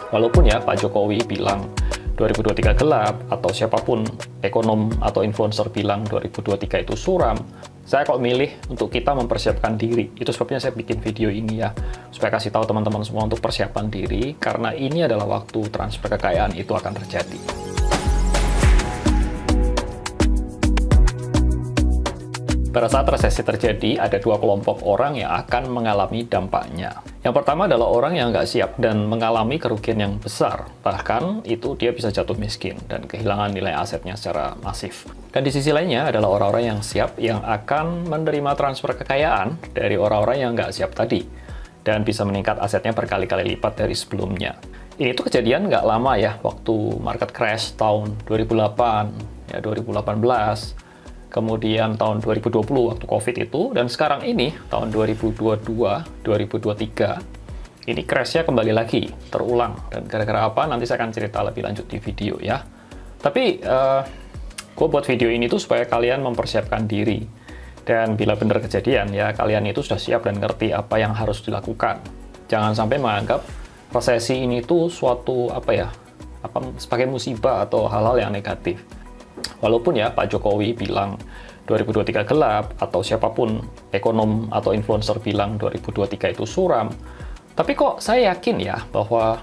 Walaupun ya Pak Jokowi bilang 2023 gelap, atau siapapun ekonom atau influencer bilang 2023 itu suram, saya kok milih untuk kita mempersiapkan diri. Itu sebabnya saya bikin video ini ya, supaya kasih tahu teman-teman semua untuk persiapan diri, karena ini adalah waktu transfer kekayaan itu akan terjadi. Pada saat resesi terjadi, ada dua kelompok orang yang akan mengalami dampaknya. Yang pertama adalah orang yang nggak siap dan mengalami kerugian yang besar. Bahkan itu dia bisa jatuh miskin dan kehilangan nilai asetnya secara masif. Dan di sisi lainnya adalah orang-orang yang siap yang akan menerima transfer kekayaan dari orang-orang yang nggak siap tadi. Dan bisa meningkat asetnya berkali-kali lipat dari sebelumnya. Ini tuh kejadian nggak lama ya, waktu market crash tahun 2008, ya 2018, kemudian tahun 2020 waktu COVID itu, dan sekarang ini tahun 2022-2023 ini crash-nya kembali lagi, terulang. Dan gara-gara apa? Nanti saya akan cerita lebih lanjut di video ya. Tapi gue buat video ini tuh supaya kalian mempersiapkan diri, dan bila benar kejadian ya kalian itu sudah siap dan ngerti apa yang harus dilakukan. Jangan sampai menganggap resesi ini tuh suatu sebagai musibah atau hal-hal yang negatif. Walaupun ya Pak Jokowi bilang 2023 gelap, atau siapapun ekonom atau influencer bilang 2023 itu suram, tapi kok saya yakin ya bahwa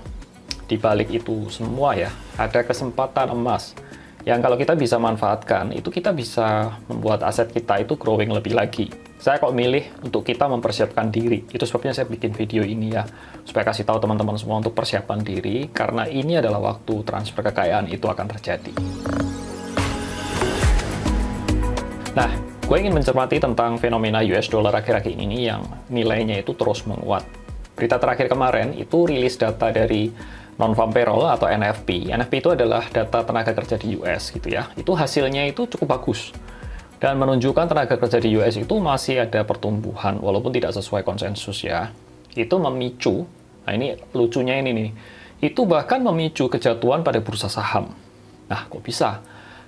di balik itu semua ya ada kesempatan emas yang kalau kita bisa manfaatkan, itu kita bisa membuat aset kita itu growing lebih lagi. Saya kok milih untuk kita mempersiapkan diri. Itu sebabnya saya bikin video ini ya, supaya kasih tahu teman-teman semua untuk persiapan diri, karena ini adalah waktu transfer kekayaan itu akan terjadi. Nah, gue ingin mencermati tentang fenomena US dollar akhir-akhir ini yang nilainya itu terus menguat. Berita terakhir kemarin itu rilis data dari non-farm payroll atau NFP. NFP itu adalah data tenaga kerja di US gitu ya. Itu hasilnya itu cukup bagus. Dan menunjukkan tenaga kerja di US itu masih ada pertumbuhan walaupun tidak sesuai konsensus ya. Itu memicu, nah ini lucunya ini nih, itu bahkan memicu kejatuhan pada bursa saham. Nah, kok bisa?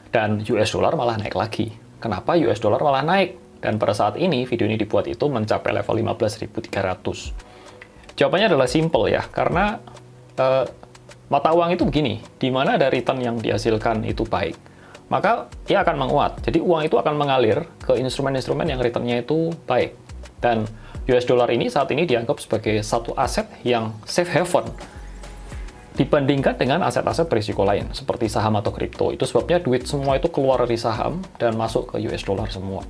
Dan US dollar malah naik lagi. Kenapa US dollar malah naik? Dan pada saat ini, video ini dibuat itu mencapai level 15.300. Jawabannya adalah simple ya, karena mata uang itu begini, di mana ada return yang dihasilkan itu baik, maka dia akan menguat. Jadi uang itu akan mengalir ke instrumen-instrumen yang returnnya itu baik. Dan US dollar ini saat ini dianggap sebagai satu aset yang safe haven, dibandingkan dengan aset-aset berisiko lain, seperti saham atau kripto. Itu sebabnya duit semua itu keluar dari saham dan masuk ke US dollar semua.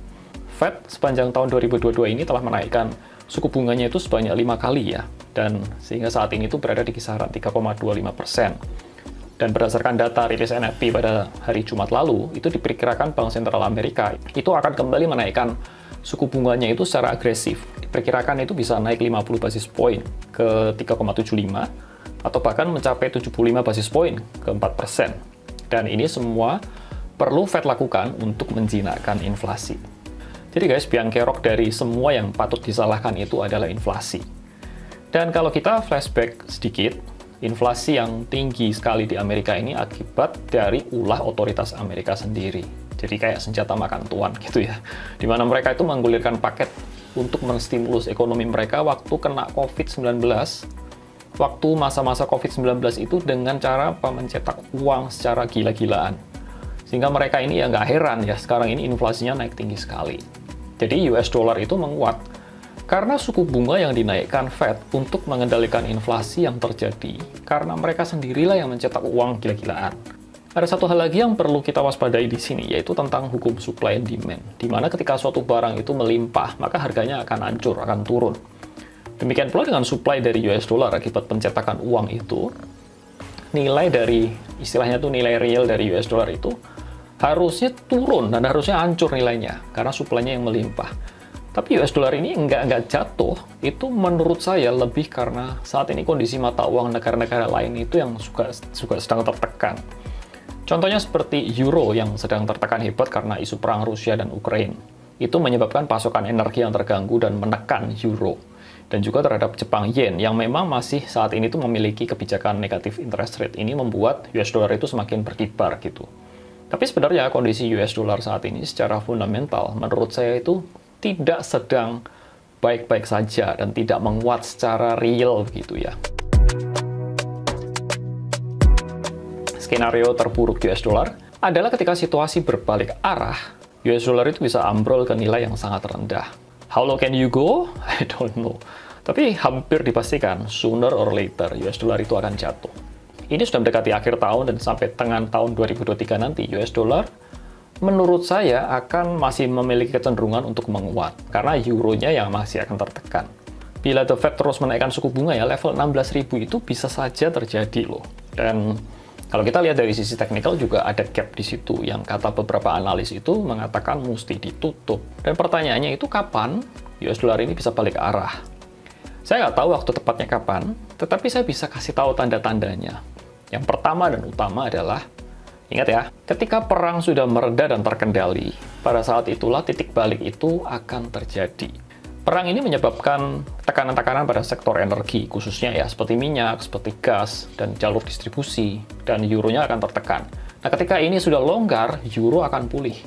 Fed sepanjang tahun 2022 ini telah menaikkan suku bunganya itu sebanyak 5 kali ya, dan sehingga saat ini itu berada di kisaran 3,25%. Dan berdasarkan data rilis NFP pada hari Jumat lalu, itu diperkirakan Bank Sentral Amerika itu akan kembali menaikkan suku bunganya itu secara agresif. Diperkirakan itu bisa naik 50 basis point ke 3,75, atau bahkan mencapai 75 basis point ke 4%. Dan ini semua perlu Fed lakukan untuk menjinakkan inflasi. Jadi guys, biang kerok dari semua yang patut disalahkan itu adalah inflasi. Dan kalau kita flashback sedikit, inflasi yang tinggi sekali di Amerika ini akibat dari ulah otoritas Amerika sendiri. Jadi kayak senjata makan tuan gitu ya. Di mana mereka itu menggulirkan paket untuk menstimulus ekonomi mereka waktu kena COVID-19, waktu masa-masa COVID-19 itu dengan cara mencetak uang secara gila-gilaan. Sehingga mereka ini ya nggak heran ya, sekarang ini inflasinya naik tinggi sekali. Jadi US dollar itu menguat karena suku bunga yang dinaikkan Fed untuk mengendalikan inflasi yang terjadi, karena mereka sendirilah yang mencetak uang gila-gilaan. Ada satu hal lagi yang perlu kita waspadai di sini, yaitu tentang hukum supply and demand, di mana ketika suatu barang itu melimpah, maka harganya akan hancur, akan turun. Demikian pula dengan supply dari US dollar akibat pencetakan uang itu, nilai dari, istilahnya tuh nilai real dari US dollar itu harusnya turun dan harusnya hancur nilainya karena supply-nya yang melimpah. Tapi US dollar ini nggak jatuh, itu menurut saya lebih karena saat ini kondisi mata uang negara-negara lain itu yang juga sedang tertekan. Contohnya seperti euro yang sedang tertekan hebat karena isu perang Rusia dan Ukraina. Itu menyebabkan pasokan energi yang terganggu dan menekan euro. Dan juga terhadap Jepang yen yang memang masih saat ini tuh memiliki kebijakan negatif interest rate, ini membuat US dollar itu semakin berkibar gitu. Tapi sebenarnya kondisi US dollar saat ini secara fundamental menurut saya itu tidak sedang baik-baik saja dan tidak menguat secara real gitu ya. skenario terburuk US dollar adalah ketika situasi berbalik arah, US dollar itu bisa ambrol ke nilai yang sangat rendah. How low can you go? I don't know. Tapi hampir dipastikan, sooner or later, US dollar itu akan jatuh. Ini sudah mendekati akhir tahun dan sampai tengah tahun 2023 nanti, US dollar menurut saya akan masih memiliki kecenderungan untuk menguat, karena euronya yang masih akan tertekan. Bila The Fed terus menaikkan suku bunga ya, level 16.000 itu bisa saja terjadi loh. Dan kalau kita lihat dari sisi teknikal juga ada gap di situ yang kata beberapa analis itu mengatakan mesti ditutup. Dan pertanyaannya itu kapan US dollar ini bisa balik arah? Saya nggak tahu waktu tepatnya kapan, tetapi saya bisa kasih tahu tanda-tandanya. Yang pertama dan utama adalah, ingat ya, ketika perang sudah mereda dan terkendali, pada saat itulah titik balik itu akan terjadi. Perang ini menyebabkan tekanan-tekanan pada sektor energi, khususnya ya, seperti minyak, seperti gas, dan jalur distribusi, dan euronya akan tertekan. Nah, ketika ini sudah longgar, euro akan pulih.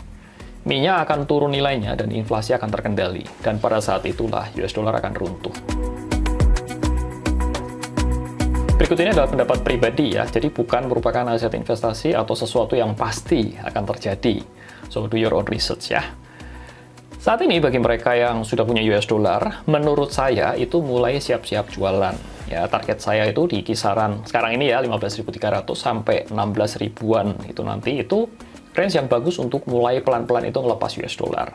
Minyak akan turun nilainya, dan inflasi akan terkendali. Dan pada saat itulah US dollar akan runtuh. Berikut ini adalah pendapat pribadi ya, jadi bukan merupakan aset investasi atau sesuatu yang pasti akan terjadi. So, do your own research ya. Saat ini bagi mereka yang sudah punya US dollar, menurut saya itu mulai siap-siap jualan. Ya, target saya itu di kisaran sekarang ini ya 15.300 sampai 16.000-an itu nanti itu range yang bagus untuk mulai pelan-pelan itu ngelepas US dollar.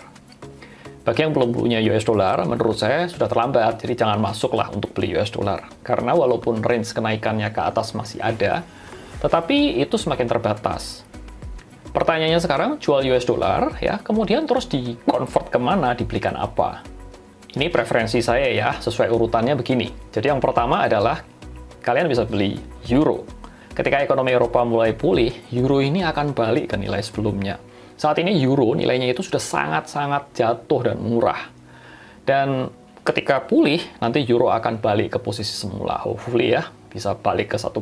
Bagi yang belum punya US dollar, menurut saya sudah terlambat, jadi jangan masuklah untuk beli US dollar. Karena walaupun range kenaikannya ke atas masih ada, tetapi itu semakin terbatas. Pertanyaannya sekarang, jual US dollar, ya, kemudian terus di-convert kemana, dibelikan apa? Ini preferensi saya ya, sesuai urutannya begini. Jadi yang pertama adalah, kalian bisa beli euro. Ketika ekonomi Eropa mulai pulih, euro ini akan balik ke nilai sebelumnya. Saat ini euro nilainya itu sudah sangat-sangat jatuh dan murah. Dan ketika pulih, nanti euro akan balik ke posisi semula. Hopefully ya, bisa balik ke 1.2,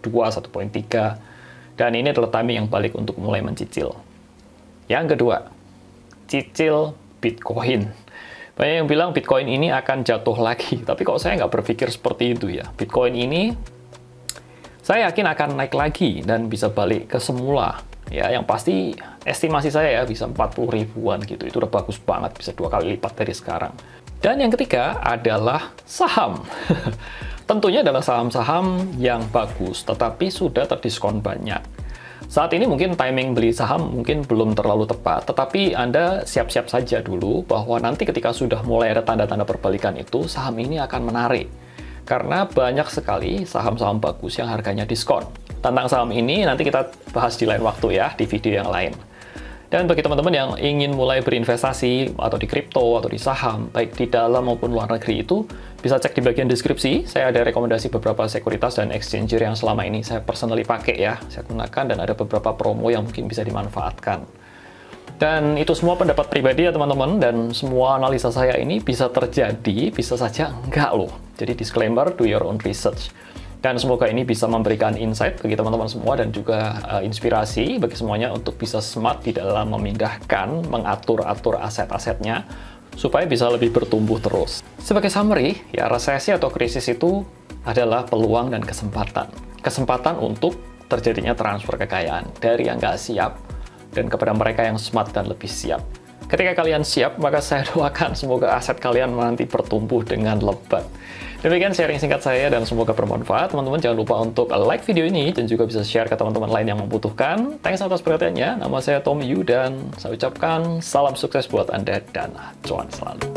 1.3. Dan ini adalah timing yang balik untuk mulai mencicil. Yang kedua, cicil Bitcoin. Banyak yang bilang Bitcoin ini akan jatuh lagi. Tapi kok saya nggak berpikir seperti itu ya. Bitcoin ini, saya yakin akan naik lagi dan bisa balik ke semula. Ya, yang pasti estimasi saya ya bisa 40 ribuan gitu. Itu udah bagus banget, bisa 2 kali lipat dari sekarang. Dan yang ketiga adalah saham. Tentunya adalah saham-saham yang bagus, tetapi sudah terdiskon banyak. Saat ini mungkin timing beli saham mungkin belum terlalu tepat, tetapi Anda siap-siap saja dulu bahwa nanti ketika sudah mulai ada tanda-tanda perbalikan itu, saham ini akan menarik. Karena banyak sekali saham-saham bagus yang harganya diskon. Tentang saham ini nanti kita bahas di lain waktu ya, di video yang lain. Dan bagi teman-teman yang ingin mulai berinvestasi atau di kripto atau di saham, baik di dalam maupun luar negeri itu, bisa cek di bagian deskripsi. Saya ada rekomendasi beberapa sekuritas dan exchanger yang selama ini saya personally pakai ya, saya gunakan dan ada beberapa promo yang mungkin bisa dimanfaatkan. Dan itu semua pendapat pribadi ya teman-teman, dan semua analisa saya ini bisa terjadi, bisa saja enggak loh. Jadi disclaimer, do your own research. Dan semoga ini bisa memberikan insight bagi teman-teman semua dan juga inspirasi bagi semuanya untuk bisa smart di dalam memindahkan, mengatur-atur aset-asetnya supaya bisa lebih bertumbuh terus. Sebagai summary, ya resesi atau krisis itu adalah peluang dan kesempatan. Kesempatan untuk terjadinya transfer kekayaan dari yang nggak siap dan kepada mereka yang smart dan lebih siap. Ketika kalian siap, maka saya doakan semoga aset kalian nanti bertumbuh dengan lebat. Demikian sharing singkat saya dan semoga bermanfaat. Teman-teman jangan lupa untuk like video ini dan juga bisa share ke teman-teman lain yang membutuhkan. Thanks atas perhatiannya. Nama saya Tommy Yu dan saya ucapkan salam sukses buat Anda dan cuan selalu.